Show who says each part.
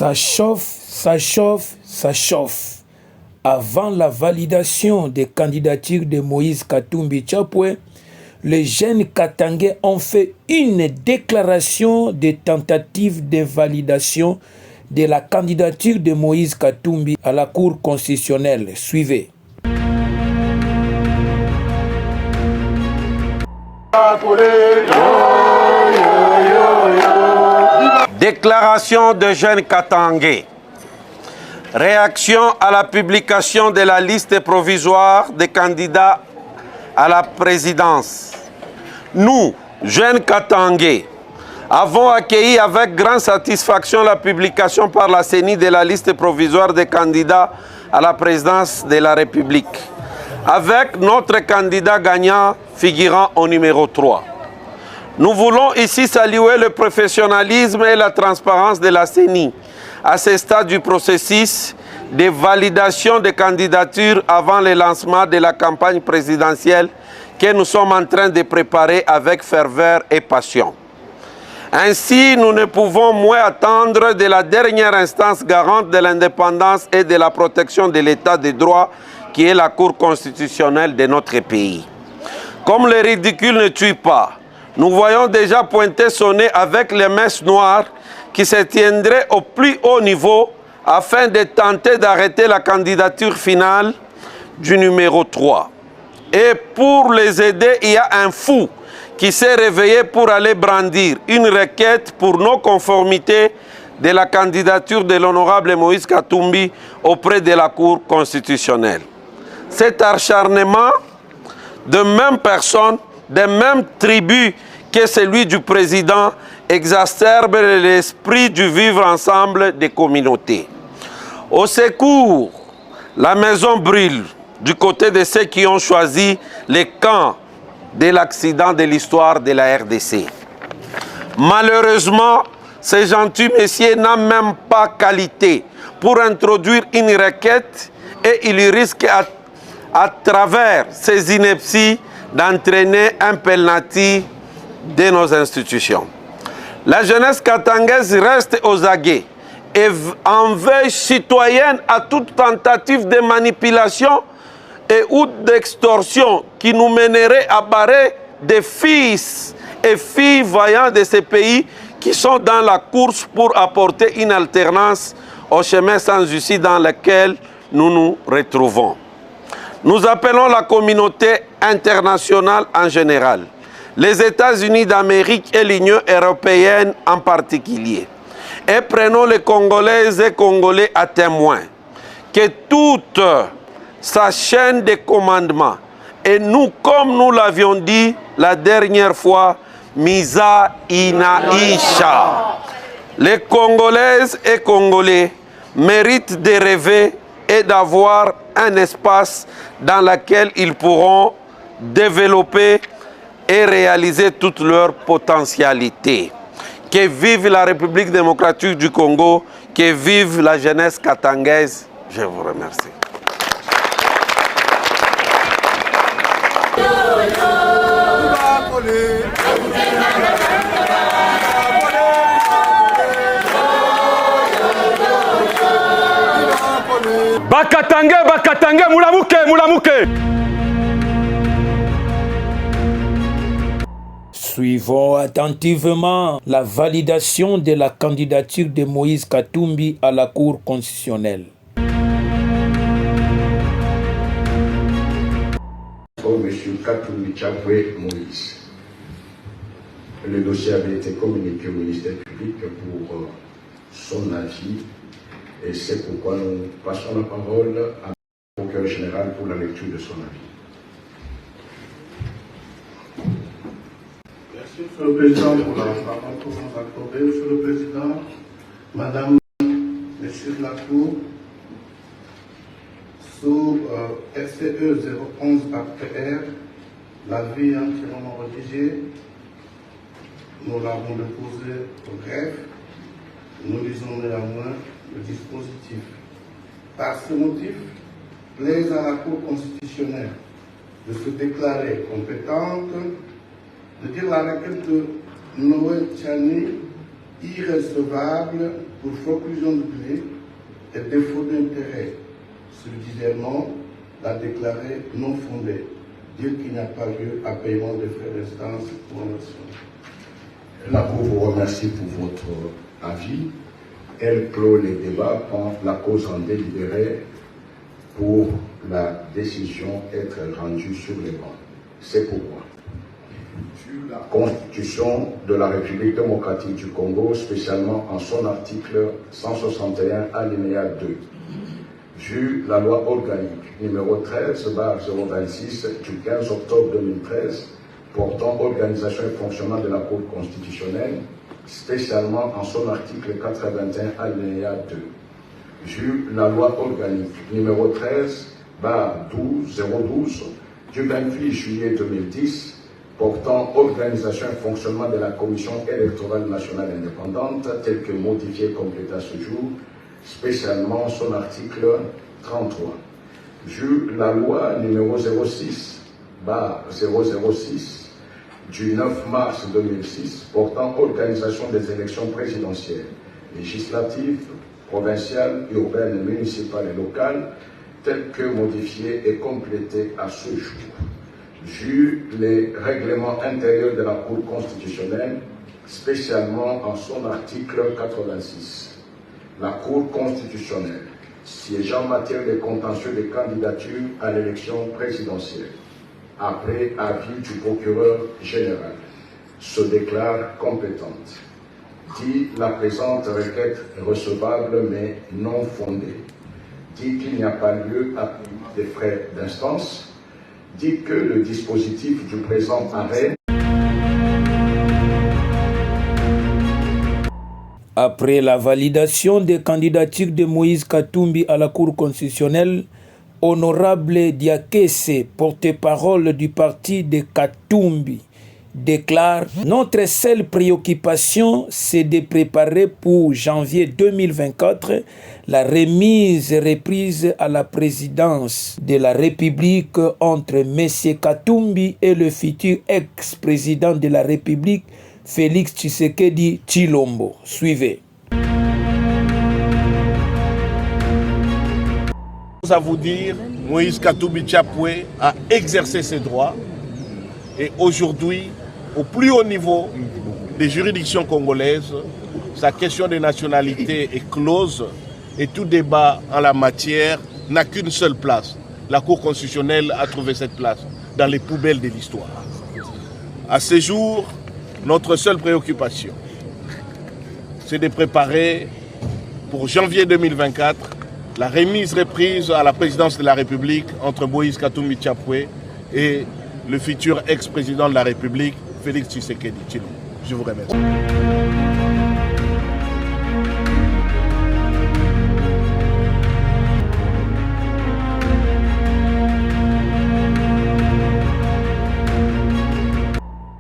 Speaker 1: Ça chauffe, ça chauffe, ça chauffe. Avant la validation des candidatures de Moïse Katumbi Chapwe, les jeunes Katangais ont fait une déclaration de tentative de validation de la candidature de Moïse Katumbi à la Cour constitutionnelle. Suivez.
Speaker 2: Déclaration de jeunes Katangais. Réaction à la publication de la liste provisoire des candidats à la présidence. Nous, jeunes Katangais, avons accueilli avec grande satisfaction la publication par la CENI de la liste provisoire des candidats à la présidence de la République, avec notre candidat gagnant figurant au numéro 3. Nous voulons ici saluer le professionnalisme et la transparence de la CENI à ce stade du processus de validation des candidatures avant le lancement de la campagne présidentielle que nous sommes en train de préparer avec ferveur et passion. Ainsi, nous ne pouvons moins attendre de la dernière instance garante de l'indépendance et de la protection de l'état de droit qui est la Cour constitutionnelle de notre pays. Comme le ridicule ne tue pas, nous voyons déjà pointer son nez avec les messes noires qui se tiendraient au plus haut niveau afin de tenter d'arrêter la candidature finale du numéro 3. Et pour les aider, il y a un fou qui s'est réveillé pour aller brandir une requête pour non-conformité de la candidature de l'honorable Moïse Katumbi auprès de la Cour constitutionnelle. Cet acharnement de même personne, des mêmes tribus que celui du président, exacerbe l'esprit du vivre ensemble des communautés. Au secours, la maison brûle du côté de ceux qui ont choisi le camp de l'accident de l'histoire de la RDC. Malheureusement, ce gentil monsieur n'a même pas qualité pour introduire une requête et il risque à travers ces inepties d'entraîner un penalty de nos institutions. La jeunesse katangaise reste aux aguets et en veille citoyenne à toute tentative de manipulation et ou d'extorsion qui nous mènerait à barrer des fils et filles vaillants de ces pays qui sont dans la course pour apporter une alternance au chemin sans issue dans lequel nous nous retrouvons. Nous appelons la communauté internationale en général, les États-Unis d'Amérique et l'Union européenne en particulier, et prenons les Congolaises et Congolais à témoin que toute sa chaîne de commandement, et nous, comme nous l'avions dit la dernière fois, Misa Inaisha. Les Congolaises et Congolais méritent de rêver et d'avoir un espace dans lequel ils pourront développer et réaliser toute leur potentialité. Que vive la République démocratique du Congo, que vive la jeunesse katangaise. Je vous remercie.
Speaker 3: Bakatange, mulamuke.
Speaker 1: Suivons attentivement la validation de la candidature de Moïse Katumbi à la Cour constitutionnelle.
Speaker 4: Monsieur Katumbi Chapwe Moïse. Le dossier avait été communiqué au ministère public pour son avis et c'est pourquoi nous passons la parole à au procureur général pour la lecture de son avis.
Speaker 5: Merci, Monsieur le Président, pour la parole que vous nous accordez. Monsieur le Président, Madame, Messieurs de la Cour, sous RCE 011 APR, l'avis entièrement rédigé, nous l'avons déposé au greffe. Nous lisons néanmoins le dispositif. Par ce motif, plaise à la Cour constitutionnelle de se déclarer compétente, de dire la requête de Noël Tchani irrecevable pour conclusion de clé et défaut d'intérêt, subsidiairement la déclarer non fondée, dire qu'il n'y a pas lieu à paiement des frais d'instance pour nation.
Speaker 4: La Cour vous remercie pour votre avis. Elle clôt les débats quand la cause en délibéré pour la décision être rendue sur les bancs. C'est pourquoi, sur la Constitution de la République démocratique du Congo, spécialement en son article 161 alinéa 2, vu la loi organique numéro 13/026 du 15 octobre 2013 portant organisation et fonctionnement de la Cour constitutionnelle, spécialement en son article 81 alinéa 2, vu la loi organique numéro 13/012 du 28 juillet 2010 portant organisation et fonctionnement de la Commission électorale nationale indépendante, telle que modifiée et complétée à ce jour, spécialement son article 33, vu la loi numéro 06/006 du 9 mars 2006 portant organisation des élections présidentielles, législatives, provinciales, urbaines, municipales et locales, telles que modifiées et complétées à ce jour, vu les règlements intérieurs de la Cour constitutionnelle, spécialement en son article 86. La Cour constitutionnelle, siégeant en matière de contentieux de candidature à l'élection présidentielle, après avis du procureur général, se déclare compétente. Dit la présente requête recevable mais non fondée. Dit qu'il n'y a pas lieu à paiement des frais d'instance. Dit que le dispositif du présent arrêt.
Speaker 1: Après la validation des candidatures de Moïse Katumbi à la Cour constitutionnelle, Honorable Diakese, porte-parole du parti de Katumbi, déclare « Notre seule préoccupation, c'est de préparer pour janvier 2024 la remise et reprise à la présidence de la République entre M. Katumbi et le futur ex-président de la République, Félix Tshisekedi Tshilombo. » Suivez.
Speaker 6: À vous dire, Moïse Katumbi Tshapwe a exercé ses droits et aujourd'hui, au plus haut niveau des juridictions congolaises, sa question de nationalité est close et tout débat en la matière n'a qu'une seule place. La Cour constitutionnelle a trouvé cette place dans les poubelles de l'histoire. À ce jour, notre seule préoccupation, c'est de préparer pour janvier 2024 la remise reprise à la présidence de la République entre Moïse Katumbi Tshapwe et le futur ex-président de la République, Félix Tshisekedi Tshilombo. Je vous remercie.